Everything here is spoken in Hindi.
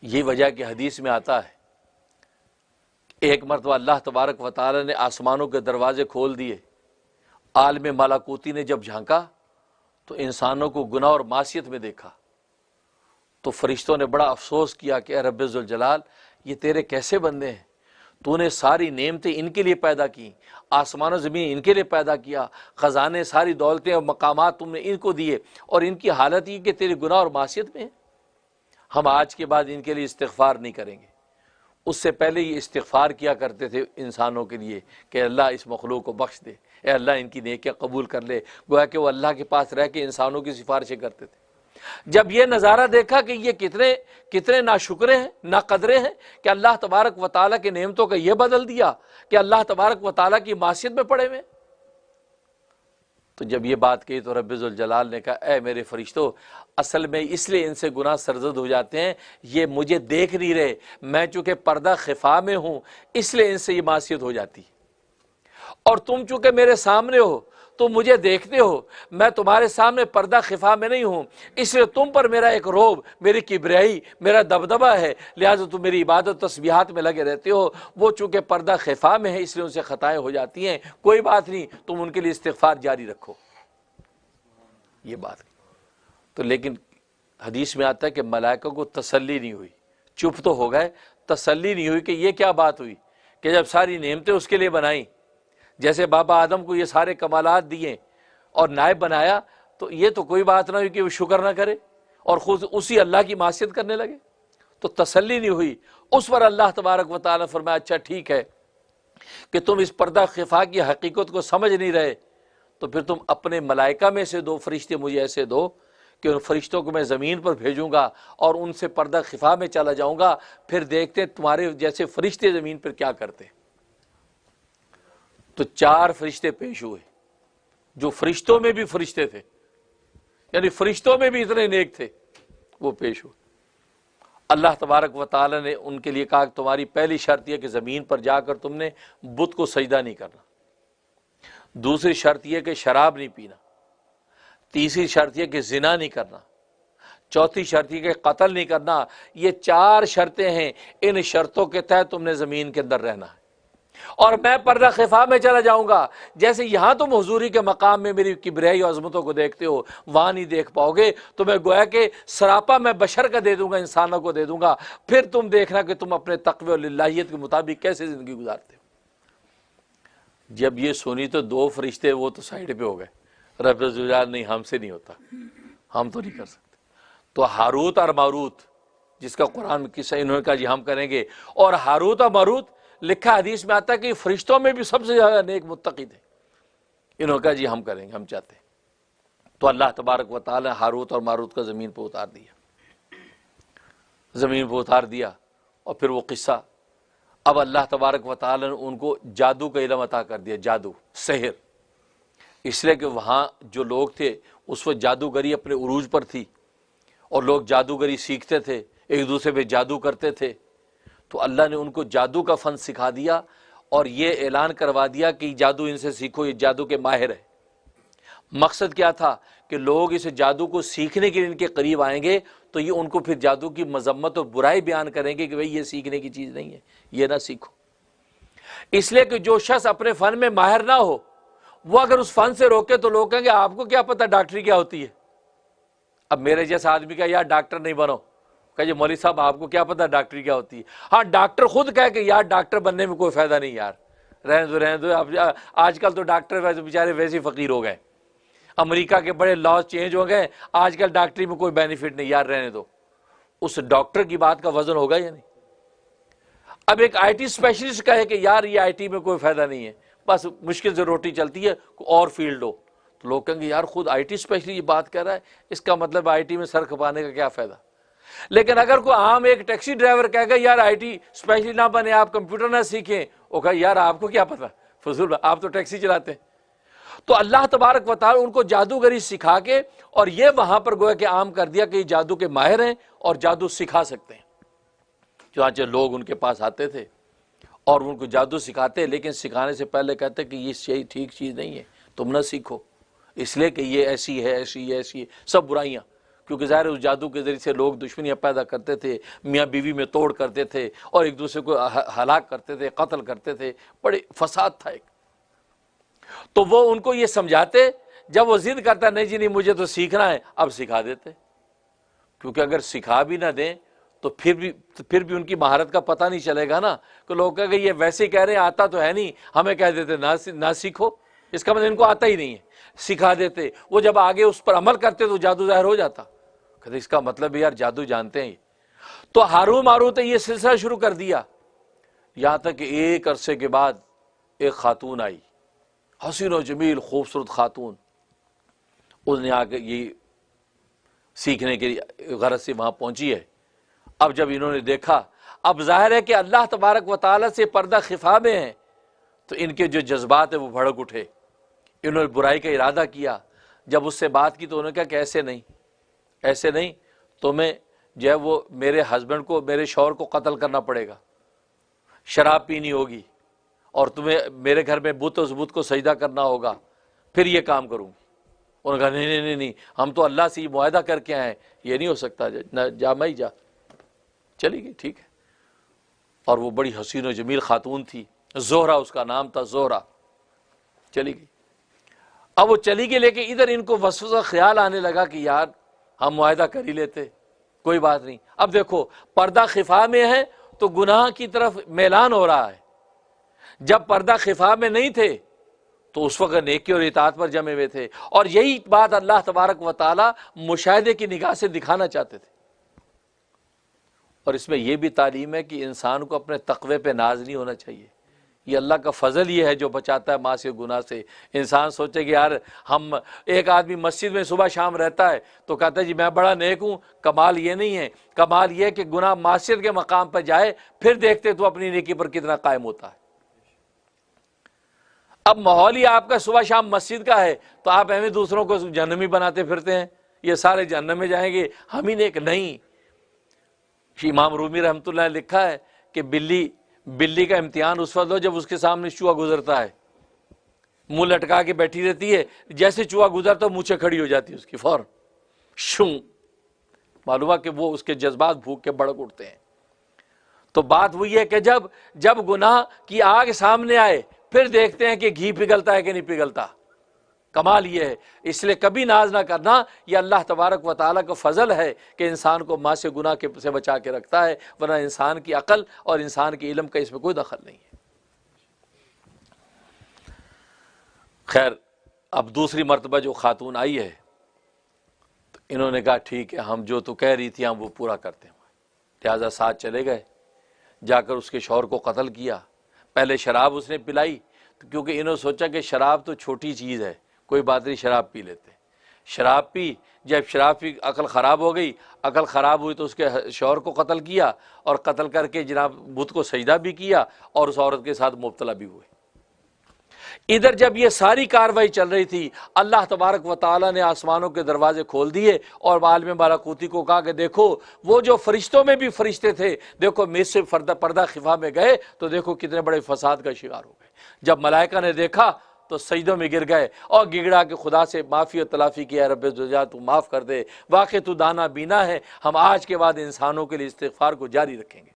यही वजह कि हदीस में आता है, एक मरतबा अल्लाह तबारक व तआला ने आसमानों के दरवाजे खोल दिए, आलम मलाकूती ने जब झांका तो इंसानों को गुनाह और मासियत में देखा। तो फरिश्तों ने बड़ा अफसोस किया कि रब्बे ज़ुल जलाल, ये तेरे कैसे बंदे हैं, तूने सारी नेमतें इनके लिए पैदा की, आसमान और ज़मीन इनके लिए पैदा किया, ख़जाने सारी दौलतें और मकामात तुमने इनको दिए, और इनकी हालत ये कि तेरे गुनाह और मासियत में है। हम आज के बाद इनके लिए इस्तिग़फ़ार नहीं करेंगे। उससे पहले ये इस्तिग़फ़ार किया करते थे इंसानों के लिए कि अल्लाह इस मखलूक को बख्श दे, ए अल्लाह इनकी नेकियां कबूल कर ले। गोया कि वो अल्लाह के पास रह के इंसानों की सिफारिशें करते थे। जब ये नज़ारा देखा कि ये कितने कितने नाशुक्रे हैं, नाकदरे हैं कि अल्लाह तबारक व तआला की नेमतों का ये बदल दिया कि अल्लाह तबारक व तआला की मासियत में पड़े हुए। तो जब ये बात कही तो रब्बे ज़ुल जलाल ने कहा, ए मेरे फरिश्तों, असल में इसलिए इनसे गुनाह सरजद हो जाते हैं, ये मुझे देख नहीं रहे, मैं चूँकि पर्दा खिफा में हूँ इसलिए इनसे ये मासियत हो जाती। और तुम चूँकि मेरे सामने हो तो मुझे देखते हो, मैं तुम्हारे सामने पर्दा खिफा में नहीं हूँ, इसलिए तुम पर मेरा एक रोब, मेरी किबरियाई, मेरा दबदबा है, लिहाजा तुम मेरी इबादत तस्बीहात में लगे रहते हो। वो चूँकि पर्दा खिफा में है इसलिए उनसे ख़ताएँ हो जाती हैं, कोई बात नहीं, तुम उनके लिए इस्तिग़फ़ार जारी रखो। ये बात तो, लेकिन हदीस में आता है कि मलाइका को तसल्ली नहीं हुई, चुप तो हो गए, तसल्ली नहीं हुई कि ये क्या बात हुई कि जब सारी नेमतें उसके लिए बनाई, जैसे बाबा आदम को ये सारे कमालात दिए और नायब बनाया, तो ये तो कोई बात ना हुई कि वो शुक्र ना करे और खुद उसी अल्लाह की मासियत करने लगे। तो तसल्ली नहीं हुई। उस पर अल्लाह तबारक व तआला फरमाया, अच्छा ठीक है कि तुम इस पर्दा खिफा की हकीकत को समझ नहीं रहे, तो फिर तुम अपने मलाइका में से 2 फरिश्ते मुझे ऐसे दो कि उन फरिश्तों को मैं ज़मीन पर भेजूंगा और उनसे पर्दा खिफा में चला जाऊंगा, फिर देखते तुम्हारे जैसे फरिश्ते ज़मीन पर क्या करते। तो 4 फरिश्ते पेश हुए जो फरिश्तों में भी फरिश्ते थे, यानी फरिश्तों में भी इतने नेक थे, वो पेश हुए। अल्लाह तबारक व तआला ने उनके लिए कहा, तुम्हारी पहली शर्त यह कि ज़मीन पर जाकर तुमने बुत को सजदा नहीं करना, दूसरी शर्त यह कि शराब नहीं पीना, तीसरी शर्त यह कि जिना नहीं करना, चौथी शर्त यह कि कत्ल नहीं करना। ये 4 शर्तें हैं, इन शर्तों के तहत तुमने ज़मीन के अंदर रहना है और मैं पर्दा खिफा में चला जाऊंगा। जैसे यहां तुम हुजूरी के मकाम में मेरी किबरियाई और अज़मतों को देखते हो, वहां नहीं देख पाओगे, तो मैं गोया के सरापा मैं बशर का दे दूंगा, इंसानों को दे दूंगा, फिर तुम देखना कि तुम अपने तक़वे और लिल्लाहियत के मुताबिक कैसे ज़िंदगी गुजारते हो। जब ये सुनी तो 2 फरिश्ते वो तो साइड पे हो गए, रब्बे ज़ुल जलाल, नहीं हमसे नहीं होता, हम तो नहीं कर सकते। तो हारूत और मारूत, जिसका कुरान में किस्सा इन्होंने कहा जी हम करेंगे, और हारूत और मारूत लिखा हदीस में आता है कि फरिश्तों में भी सबसे ज़्यादा नेक मुत्तकी थे। इन्होंने कहा जी हम करेंगे, हम चाहते हैं। तो अल्लाह तबारक व तआला हारूत और मारूत का ज़मीन पर उतार दिया, ज़मीन पर उतार दिया। और फिर वो किस्सा, अब अल्लाह तबारक व तआला ने उनको जादू का इल्म अता कर दिया, जादू, सहर, इसलिए कि वहाँ जो लोग थे उस वक्त जादूगरी अपने उरूज पर थी और लोग जादूगरी सीखते थे, एक दूसरे पे जादू करते थे। तो अल्लाह ने उनको जादू का फ़न सिखा दिया और ये ऐलान करवा दिया कि जादू इनसे सीखो, ये जादू के माहिर है। मकसद क्या था कि लोग इस जादू को सीखने के लिए इनके करीब आएंगे तो ये उनको फिर जादू की मजम्मत और बुराई बयान करेंगे कि भाई ये सीखने की चीज़ नहीं है, ये ना सीखो। इसलिए कि जो शख्स अपने फ़न में माहिर ना हो, वो अगर उस फ़न से रोके तो लोग कहेंगे आपको क्या पता डॉक्टरी क्या होती है। अब मेरे जैसा आदमी का यार डॉक्टर नहीं बनो, कहे मौलवी साहब आपको क्या पता डॉक्टरी क्या होती है। हाँ, डॉक्टर खुद कहे कि यार डॉक्टर बनने में कोई फ़ायदा नहीं यार, रहने दो। अब आजकल तो डॉक्टर वैसे बेचारे वैसे ही फ़कीर हो गए, अमेरिका के बड़े लॉज चेंज हो गए, आजकल डॉक्टरी में कोई बेनिफिट नहीं यार, रहने दो। उस डॉक्टर की बात का वजन होगा या नहीं। अब एक IT स्पेशलिस्ट कहे कि यार ये IT में कोई फ़ायदा नहीं है, बस मुश्किल से रोटी चलती है, और फील्ड हो, तो लोग कहेंगे यार खुद IT स्पेशलिस्ट ये बात कर रहा है, इसका मतलब IT में सर खपाने का क्या फ़ायदा। लेकिन अगर कोई आम एक टैक्सी ड्राइवर कहेगा यार IT स्पेशलिस्ट ना बने, आप कंप्यूटर ना सीखें, वो कहे यार आपको क्या पता फजूल, आप तो टैक्सी चलाते हैं। तो अल्लाह तबारक व तआला उनको जादूगरी सिखा के और ये वहां पर गोया के आम कर दिया कि जादू के माहिर हैं और जादू सिखा सकते हैं। चुनांचे लोग उनके पास आते थे और उनको जादू सिखाते, लेकिन सिखाने से पहले कहते कि ये सही ठीक चीज़ नहीं है, तुम ना सीखो, इसलिए कि ये ऐसी है, ऐसी है, ऐसी है, सब बुराइयाँ, क्योंकि ज़ाहिर उस जादू के ज़रिए से लोग दुश्मनियाँ पैदा करते थे, मियाँ बीवी में तोड़ करते थे और एक दूसरे को हलाक करते थे, कत्ल करते थे, बड़े फसाद था एक। तो वो उनको ये समझाते, जब वो जिद करता नहीं जी नहीं मुझे तो सीखना है, अब सिखा देते, क्योंकि अगर सिखा भी ना दें तो फिर भी उनकी महारत का पता नहीं चलेगा ना। कि लोग कहेंगे ये वैसे ही कह रहे हैं, आता तो है नहीं, हमें कह देते ना सीखो, इसका मतलब इनको आता ही नहीं है, सिखा देते। वो जब आगे उस पर अमल करते तो जादू ज़ाहिर हो जाता। कहते इसका मतलब यार जादू जानते हैं। तो हारून मारूत ने ये सिलसिला शुरू कर दिया, यहाँ तक कि एक अरसे के बाद एक खातून आई, हसीन व जमील खूबसूरत खातून। उसने आके ये सीखने के गरज से वहाँ पहुँची है। अब जब इन्होंने देखा, अब जाहिर है कि अल्लाह तबारक व तआला से पर्दा खिफा में है, तो इनके जो जज्बात है वो भड़क उठे। इन्होंने बुराई का इरादा किया। जब उससे बात की तो उन्होंने कहा कि ऐसे नहीं, तुम्हें जो है वो मेरे हस्बैंड को, मेरे शौहर को कत्ल करना पड़ेगा, शराब पीनी होगी और तुम्हें मेरे घर में बुत उस बुत को सजदा करना होगा, फिर ये काम करूँगी। उन्होंने कहा नहीं, हम तो अल्लाह से ये मुआहदा करके आए, ये नहीं हो सकता, जा मैं ही जा। चली गई, ठीक है। और वो बड़ी हसीन व जमील खातून थी, जोहरा उसका नाम था, जोहरा। चली गई। अब वो चली गई, लेकिन इधर इनको वसवसा ख्याल आने लगा कि यार हम मुआहदा कर ही लेते, कोई बात नहीं। अब देखो पर्दा खिफा में है तो गुनाह की तरफ मैलान हो रहा है। जब पर्दा खिफा में नहीं थे तो उस वक्त नेकी और इताअत पर जमे हुए थे। और यही बात अल्लाह तबारक व तआला मुशाहिदे की निगाह से दिखाना चाहते थे। और इसमें यह भी तालीम है कि इंसान को अपने तकवे पे नाज नहीं होना चाहिए। ये अल्लाह का फजल ये है जो बचाता है मासी गुनाह से। इंसान सोचे कि यार हम, एक आदमी मस्जिद में सुबह शाम रहता है तो कहता है जी मैं बड़ा नेक हूँ। कमाल ये नहीं है, कमाल ये है कि गुनाह मासियत के मकाम पर जाए, फिर देखते तो अपनी नेकी पर कितना कायम होता है। अब माहौल ही आपका सुबह शाम मस्जिद का है तो आप हमें दूसरों को जहन्नमी बनाते फिरते हैं, ये सारे जहन्नम में जाएंगे, हम ही नेक नहीं। इमाम रूमी रहमतुल्लाह ने लिखा है कि बिल्ली का इम्तिहान उस वक्त लो जब उसके सामने चूहा गुजरता है, मुंह लटका के बैठी रहती है, जैसे चूहा गुजरता है मुँह खड़ी हो जाती है उसकी फौरन, शू। मालूम है कि वो उसके जज्बात भूख के भड़क उठते हैं। तो बात वही है कि जब गुनाह की आग सामने आए फिर देखते हैं कि घी पिघलता है कि नहीं पिघलता। कमाल ये है। इसलिए कभी नाज ना करना, ये अल्लाह तबारक व तआला का फजल है कि इंसान को माँ से गुनाह के से बचा के रखता है, वरना इंसान की अकल और इंसान के इल्म का इसमें कोई दखल नहीं है। खैर, अब दूसरी मरतबा जो खातून आई है तो इन्होंने कहा ठीक है, हम जो तो कह रही थी हम वो पूरा करते हैं। लिहाजा साथ चले गए, जाकर उसके शौहर को कत्ल किया। पहले शराब उसने पिलाई, तो क्योंकि इन्होंने सोचा कि शराब तो छोटी चीज़ है, कोई बात नहीं, शराब पी लेते। शराब पी, जब शराब पी अकल ख़राब हो गई, अकल ख़राब हुई तो उसके शौहर को कत्ल किया और कत्ल करके जनाब बुत को सजदा भी किया और उस औरत के साथ मुब्तला भी हुए। इधर जब ये सारी कार्रवाई चल रही थी, अल्लाह तबारक व तआला ने आसमानों के दरवाजे खोल दिए और आलिम मलाकूती को कहा कि देखो वो जो फरिश्तों में भी फरिश्ते थे, देखो मेरे से पर्दा खिफा में गए तो देखो कितने बड़े फसाद का शिकार हो गए। जब मलाइका ने देखा तो सजदों में गिर गए और गिगड़ा के खुदा से माफ़ी और तलाफ़ी किया, रब्बे ज़ुजा तू माफ़ कर दे, वाक़ई तू दाना बीना है, हम आज के बाद इंसानों के लिए इस्तिग़फ़ार को जारी रखेंगे।